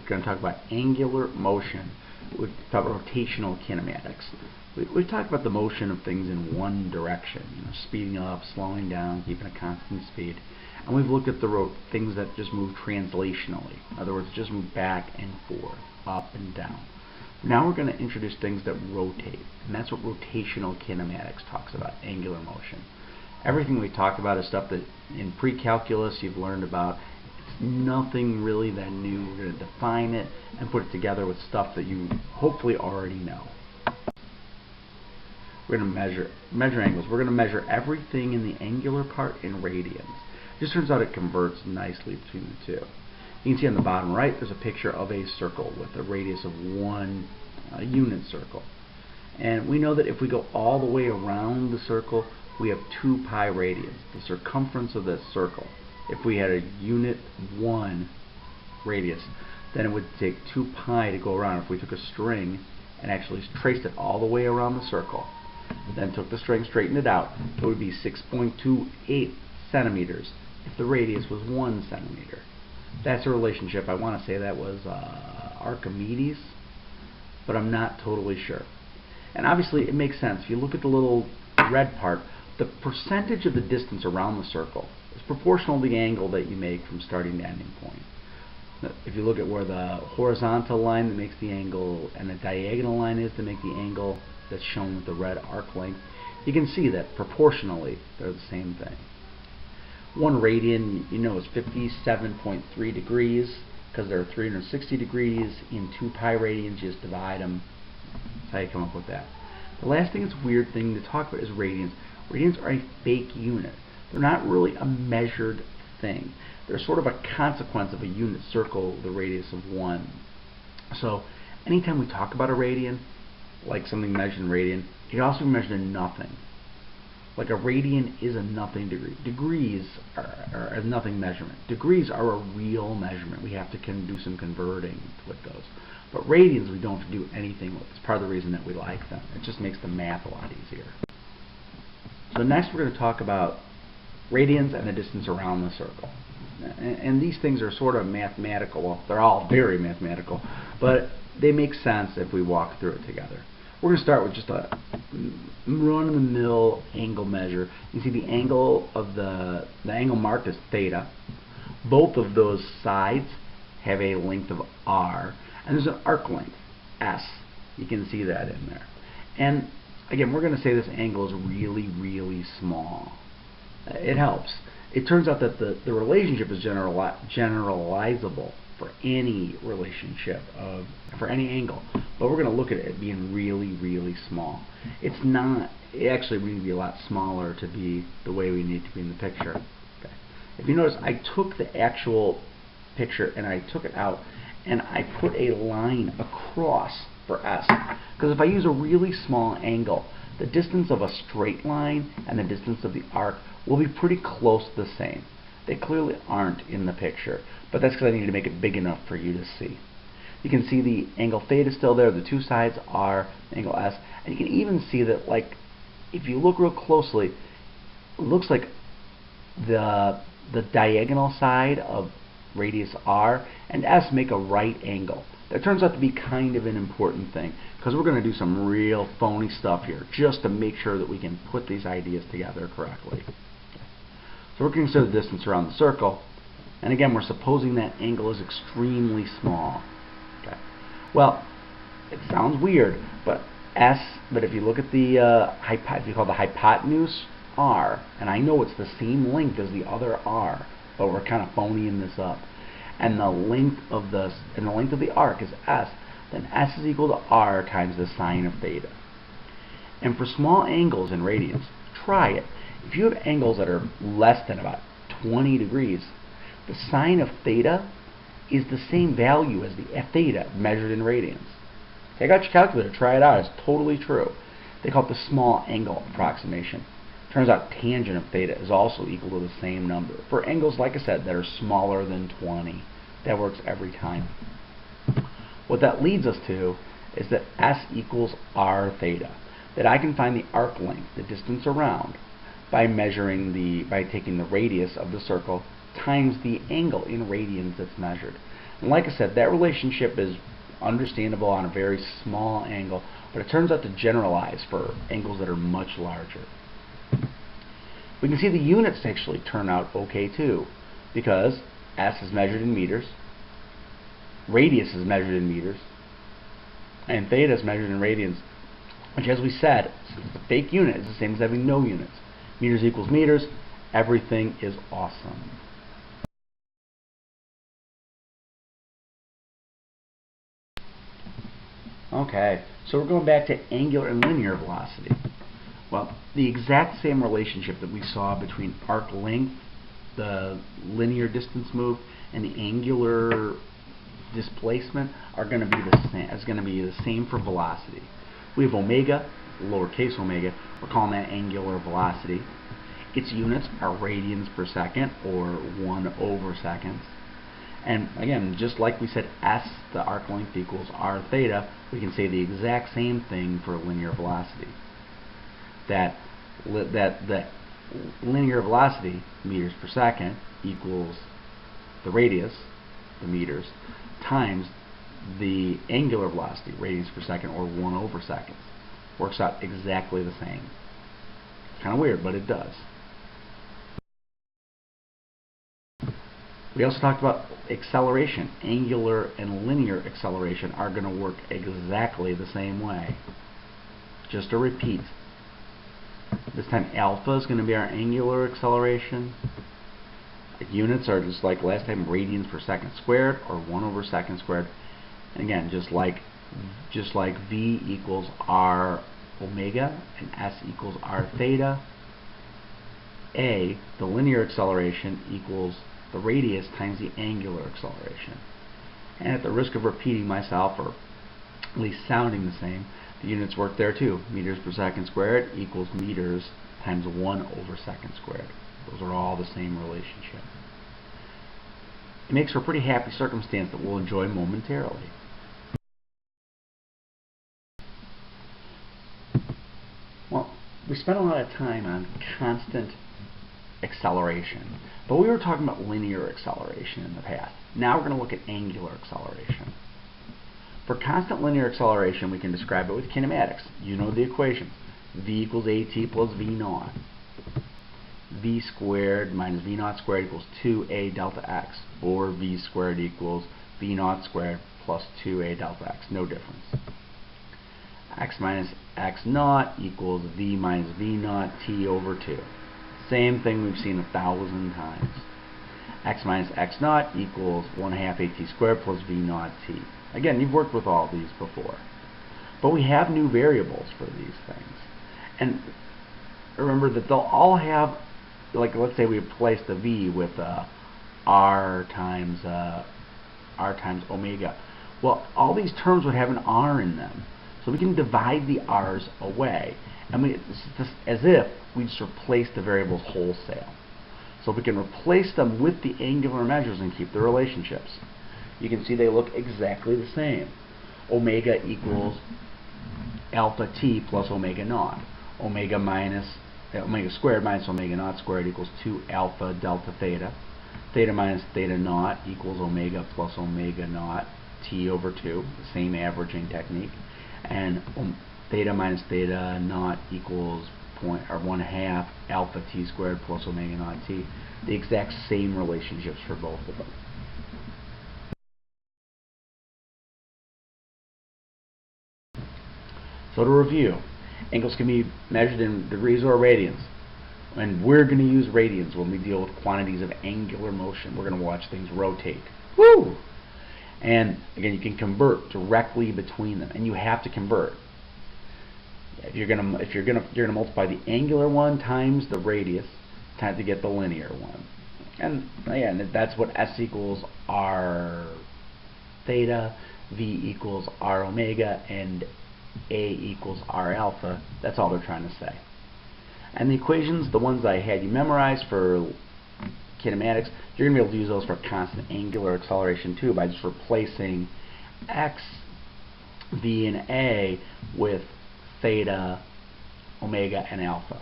going to talk about angular motion. We talk about rotational kinematics. We talked about the motion of things in one direction, speeding up, slowing down, keeping a constant speed. And we've looked at the things that just move translationally. In other words, just move back and forth, up and down. Now we're going to introduce things that rotate, and that's what rotational kinematics talks about, angular motion. Everything we talked about is stuff that in pre-calculus you've learned about. It's nothing really that new. We're going to define it and put it together with stuff that you hopefully already know. We're going to measure angles. We're going to measure everything in the angular part in radians. It just turns out it converts nicely between the two. You can see on the bottom right there's a picture of a circle with a radius of 1 unit circle. And we know that if we go all the way around the circle, we have 2 pi radians, the circumference of that circle. If we had a unit 1 radius, then it would take 2 pi to go around. If we took a string and actually traced it all the way around the circle, then took the string, straightened it out, it would be 6.28 centimeters if the radius was 1 centimeter. That's a relationship. I want to say that was Archimedes, but I'm not totally sure. And obviously it makes sense. If you look at the little red part, the percentage of the distance around the circle is proportional to the angle that you make from starting to ending point. If you look at where the horizontal line that makes the angle and the diagonal line is to make the angle that's shown with the red arc length, you can see that proportionally they're the same thing. 1 radian, is 57.3 degrees because there are 360 degrees in 2 pi radians. You just divide them. That's how you come up with that. The last thing that's a weird thing to talk about is radians. Radians are a fake unit. They're not really a measured thing. They're sort of a consequence of a unit circle with a radius of 1. So anytime we talk about a radian, like something measured in radian, it can also be measured in nothing. Like a radian is a nothing degree. Degrees are a nothing measurement. Degrees are a real measurement. We have to do some converting with those. But radians we don't have to do anything with. It's part of the reason that we like them. It just makes the math a lot easier. So next we're going to talk about radians and the distance around the circle. And these things are sort of mathematical. Well, they're all very mathematical, but they make sense if we walk through it together. We're going to start with just a run-of-the-mill angle measure. You see the angle of the angle marked as theta. Both of those sides have a length of r, and there's an arc length, s. You can see that in there. And again, we're going to say this angle is really, really small. It helps. It turns out that the relationship is generalizable for any relationship for any angle, but we're going to look at it being really, really small. It's not. It actually needs to be a lot smaller to be the way we need to be in the picture. Okay. If you notice, I took the actual picture and I took it out and I put a line across for S, because if I use a really small angle, the distance of a straight line and the distance of the arc will be pretty close to the same. They clearly aren't in the picture, but that's because I needed to make it big enough for you to see. You can see the angle theta still there, the 2 sides are angle S, and you can even see that, like, if you look real closely, it looks like the diagonal side of radius R and S make a right angle. That turns out to be kind of an important thing, because we're going to do some real phony stuff here just to make sure that we can put these ideas together correctly. So we're going to consider the distance around the circle, and again we're supposing that angle is extremely small. Okay. Well, it sounds weird, but if you look at the if you call the hypotenuse R, and I know it's the same length as the other R, but we're kind of phoning this up, and the length of the arc is S, then S is equal to R times the sine of theta. And for small angles in radians, try it. If you have angles that are less than about 20 degrees, the sine of theta is the same value as the theta measured in radians. Take out your calculator, try it out. It's totally true. They call it the small angle approximation. Turns out tangent of theta is also equal to the same number. For angles, like I said, that are smaller than 20, that works every time. What that leads us to is that S equals R theta. That I can find the arc length, the distance around, by taking the radius of the circle times the angle in radians that's measured. And like I said, that relationship is understandable on a very small angle, but it turns out to generalize for angles that are much larger. We can see the units actually turn out okay too, because S is measured in meters, radius is measured in meters, and theta is measured in radians, which, as we said, since the fake unit is the same as having no units. Meters equals meters. Everything is awesome. Okay, so we're going back to angular and linear velocity. Well, the exact same relationship that we saw between arc length, the linear distance moved, and the angular displacement are going to be the same. Is going to be the same for velocity. We have omega, lowercase omega. We're calling that angular velocity. Its units are radians per second, or 1/seconds. And again, just like we said, s, the arc length, equals r theta, we can say the exact same thing for linear velocity. That the linear velocity, meters per second, equals the radius, the meters, times the angular velocity, radians per second, or 1/seconds. Works out exactly the same. Kind of weird, but it does. We also talked about acceleration. Angular and linear acceleration are going to work exactly the same way. Just to repeat, this time alpha is going to be our angular acceleration. Units are just like last time, radians per second squared, or 1/second squared. And again, just like v equals r omega and s equals r theta, a, the linear acceleration, equals the radius times the angular acceleration. And at the risk of repeating myself, or at least sounding the same, the units work there too. Meters per second squared equals meters times 1/second squared. Those are all the same relationship. It makes for a pretty happy circumstance that we'll enjoy momentarily. Well, we spent a lot of time on constant acceleration, but we were talking about linear acceleration in the past. Now we're going to look at angular acceleration. For constant linear acceleration, we can describe it with kinematics. You know the equation. V equals at plus v naught. V squared minus v naught squared equals 2a delta x, or v squared equals v naught squared plus 2a delta x. No difference. X minus x naught equals v minus v naught t over 2. Same thing we've seen 1,000 times. X minus x naught equals 1/2 at squared plus v naught t. Again, you've worked with all these before. But we have new variables for these things. And remember that they'll all have, like let's say we replace the v with r times omega. Well, all these terms would have an r in them. So we can divide the r's away. And it's just as if we just replace the variables wholesale. So if we can replace them with the angular measures and keep the relationships, you can see they look exactly the same. Omega equals alpha t plus omega naught. Omega squared minus omega naught squared equals 2 alpha delta theta. Theta minus theta naught equals omega plus omega naught t over 2, the same averaging technique. And theta minus theta naught equals 1/2 alpha t squared plus omega naught t. The exact same relationships for both of them. So to review, angles can be measured in degrees or radians. And we're going to use radians when we deal with quantities of angular motion. We're going to watch things rotate. Woo! And again, you can convert directly between them, and you have to convert. You're gonna multiply the angular one times the radius to get the linear one. And again, that's what s equals r theta, v equals r omega, and a equals r alpha. That's all they're trying to say. And the equations, the ones I had you memorize for kinematics, you're going to be able to use those for constant angular acceleration too, by just replacing x, v, and a with theta, omega, and alpha.